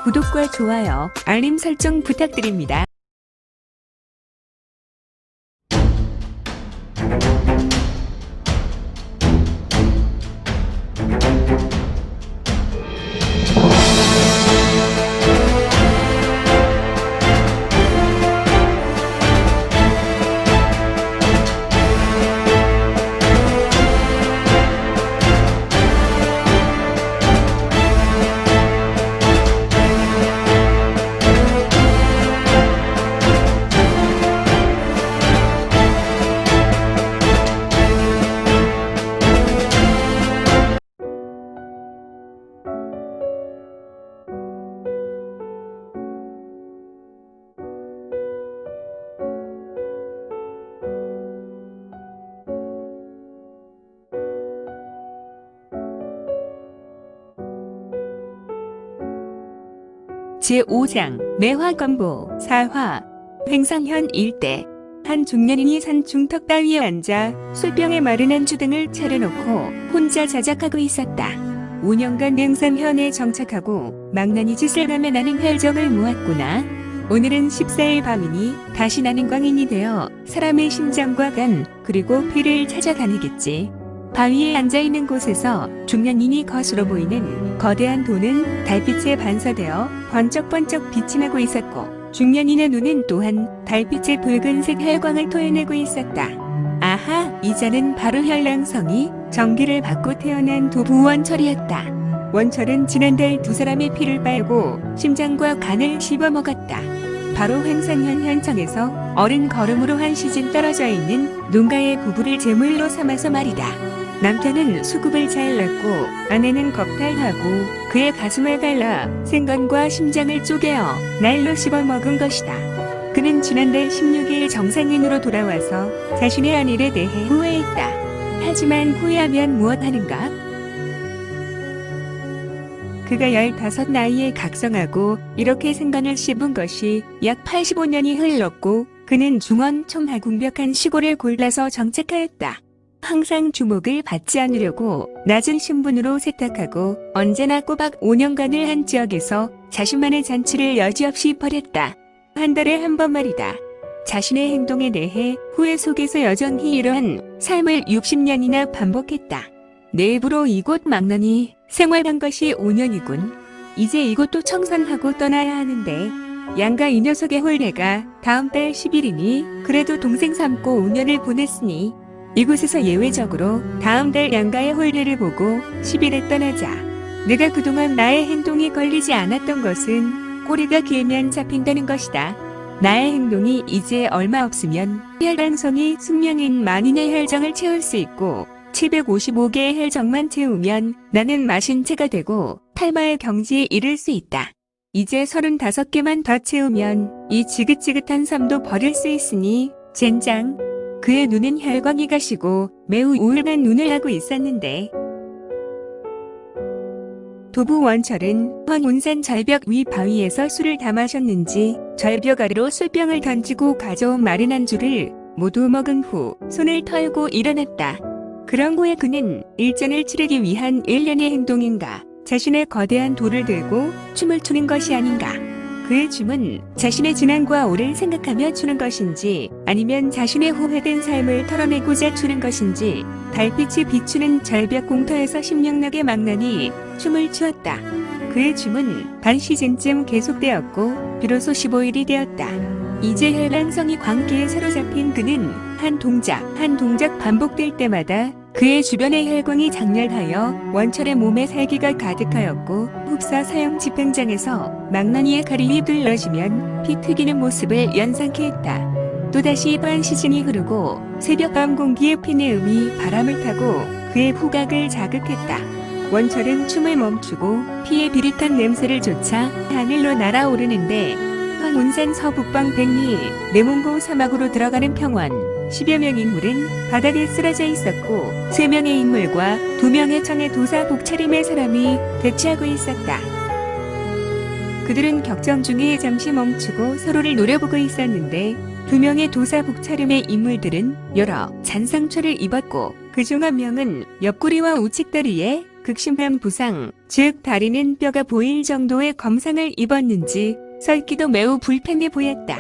구독과 좋아요, 알림 설정 부탁드립니다. 제5장 매화건보 4화 횡성현 일대 한 중년인이 산 중턱 따위에 앉아 술병에 마른 안주 등을 차려놓고 혼자 자작하고 있었다. 5년간 횡성현에 정착하고 망나니 짓을 가며 나는 혈정을 모았구나. 오늘은 14일 밤이니 다시 나는 광인이 되어 사람의 심장과 간 그리고 피를 찾아다니겠지. 바위에 앉아있는 곳에서 중년인이 거스로 보이는 거대한 돌은 달빛에 반사되어 번쩍번쩍 빛이 나고 있었고 중년인의 눈은 또한 달빛의 붉은색 혈광을 토해내고 있었다. 아하, 이 자는 바로 혈랑성이 전기를 받고 태어난 도부원철이었다. 원철은 지난달 두 사람의 피를 빨고 심장과 간을 씹어먹었다. 바로 횡성현 현청에서 어른 걸음으로 한 시즌 떨어져 있는 농가의 부부를 제물로 삼아서 말이다. 남편은 수급을 잘 낳고 아내는 겁탈하고 그의 가슴을 갈라 생건과 심장을 쪼개어 날로 씹어먹은 것이다. 그는 지난달 16일 정상인으로 돌아와서 자신의 한 일에 대해 후회했다. 하지만 후회하면 무엇하는가? 그가 15 나이에 각성하고 이렇게 생건을 씹은 것이 약 85년이 흘렀고 그는 중원 총하궁벽한 시골을 골라서 정착하였다. 항상 주목을 받지 않으려고 낮은 신분으로 세탁하고 언제나 꼬박 5년간을 한 지역에서 자신만의 잔치를 여지없이 벌였다. 한 달에 한 번 말이다. 자신의 행동에 대해 후회 속에서 여전히 이러한 삶을 60년이나 반복했다. 내 입으로 이곳 망나니 생활한 것이 5년이군. 이제 이곳도 청산하고 떠나야 하는데 양가 이 녀석의 홀례가 다음 달 10일이니 그래도 동생 삼고 5년을 보냈으니 이곳에서 예외적으로 다음 달 양가의 홀례를 보고 10일에 떠나자. 내가 그동안 나의 행동이 걸리지 않았던 것은 꼬리가 길면 잡힌다는 것이다. 나의 행동이 이제 얼마 없으면 혈랑성이 숙명인 만인의 혈정을 채울 수 있고 755개의 혈정만 채우면 나는 마신체가 되고 탈마의 경지에 이를 수 있다. 이제 35개만 더 채우면 이 지긋지긋한 삶도 버릴 수 있으니 젠장. 그의 눈은 혈광이 가시고 매우 우울한 눈을 하고 있었는데 도부원철은 황운산 절벽 위 바위에서 술을 다 마셨는지 절벽 아래로 술병을 던지고 가져온 마른 안주를 모두 먹은 후 손을 털고 일어났다. 그런 후에 그는 일전을 치르기 위한 일련의 행동인가 자신의 거대한 돌을 들고 춤을 추는 것이 아닌가. 그의 춤은 자신의 지난과 올해를 생각하며 추는 것인지 아니면 자신의 후회된 삶을 털어내고자 추는 것인지 달빛이 비추는 절벽 공터에서 신명나게 망나니 춤을 추었다. 그의 춤은 반 시즌쯤 계속되었고 비로소 15일이 되었다. 이제 혈랑성이 광기에 사로잡힌 그는 한 동작 반복될 때마다 그의 주변의 혈광이 장렬하여 원철의 몸에 살기가 가득하였고 흡사 사형 집행장에서 망나니의 칼이 휘둘러지면 피 튀기는 모습을 연상케 했다. 또다시 반 시즌이 흐르고 새벽밤 공기의 피내음이 바람을 타고 그의 후각을 자극했다. 원철은 춤을 멈추고 피의 비릿한 냄새를 쫓아 하늘로 날아오르는데 황운산 서북방 100리 내몽고 사막으로 들어가는 평원 10여 명 인물은 바닥에 쓰러져 있었고 3명의 인물과 2명의 청의 도사 복차림의 사람이 대치하고 있었다. 그들은 격정 중에 잠시 멈추고 서로를 노려보고 있었는데 2명의 도사 복차림의 인물들은 여러 잔상처를 입었고 그중 한 명은 옆구리와 우측다리에 극심한 부상, 즉 다리는 뼈가 보일 정도의 검상을 입었는지 설기도 매우 불편해 보였다.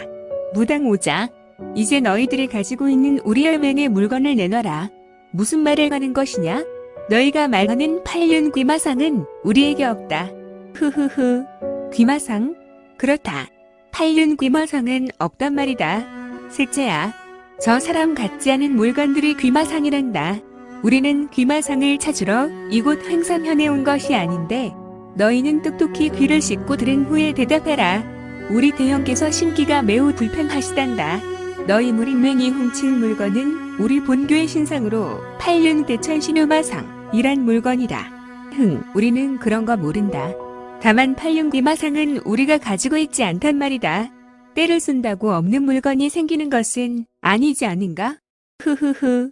무당 오자, 이제 너희들이 가지고 있는 우리 열맹의 물건을 내놔라. 무슨 말을 하는 것이냐? 너희가 말하는 8륜 귀마상은 우리에게 없다. 흐흐흐. 귀마상? 그렇다. 8륜 귀마상은 없단 말이다. 셋째야, 저 사람 같지 않은 물건들이 귀마상이란다. 우리는 귀마상을 찾으러 이곳 횡산현에 온 것이 아닌데 너희는 똑똑히 귀를 씻고 들은 후에 대답해라. 우리 대형께서 심기가 매우 불편하시단다. 너희 무림맹이 훔친 물건은 우리 본교의 신상으로 8륜 대천신효마상이란 물건이다. 우리는 그런 거 모른다. 다만 8륜 귀마상은 우리가 가지고 있지 않단 말이다. 때를 쓴다고 없는 물건이 생기는 것은 아니지 않은가? 흐흐흐.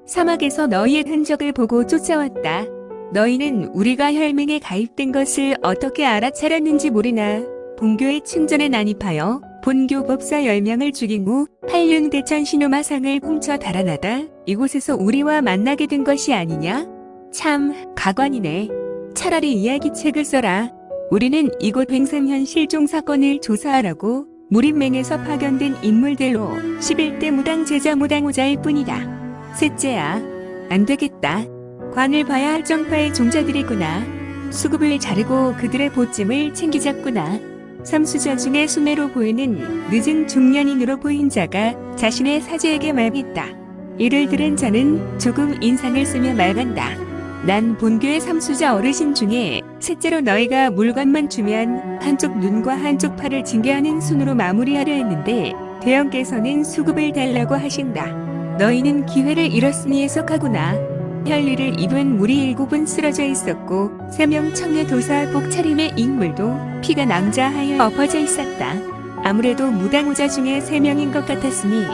사막에서 너희의 흔적을 보고 쫓아왔다. 너희는 우리가 혈맹에 가입된 것을 어떻게 알아차렸는지 모르나 본교의 충전에 난입하여 본교 법사 10명을 죽인 후 8륜 대천신효마상을 훔쳐 달아나다 이곳에서 우리와 만나게 된 것이 아니냐? 참 가관이네. 차라리 이야기책을 써라. 우리는 이곳 횡산현 실종 사건을 조사하라고 무림맹에서 파견된 인물들로 11대 무당 제자 무당오자일 뿐이다. 셋째야, 안 되겠다. 관을 봐야 할 정파의 종자들이구나. 수급을 자르고 그들의 보찜을 챙기자꾸나. 삼수자 중에 수매로 보이는 늦은 중년인으로 보인 자가 자신의 사제에게 말했다. 이를 들은 자는 조금 인상을 쓰며 말한다. 난 본교의 삼수자 어르신 중에 셋째로 너희가 물건만 주면 한쪽 눈과 한쪽 팔을 징계하는 순으로 마무리하려 했는데 대형께서는 수급을 달라고 하신다. 너희는 기회를 잃었으니 해석하구나. 혈리를 입은 무리 7은 쓰러져 있었고 3명 청내 도사복 차림의 인물도 피가 낭자하여 엎어져 있었다. 아무래도 무당오자 중에 3명인 것 같았으니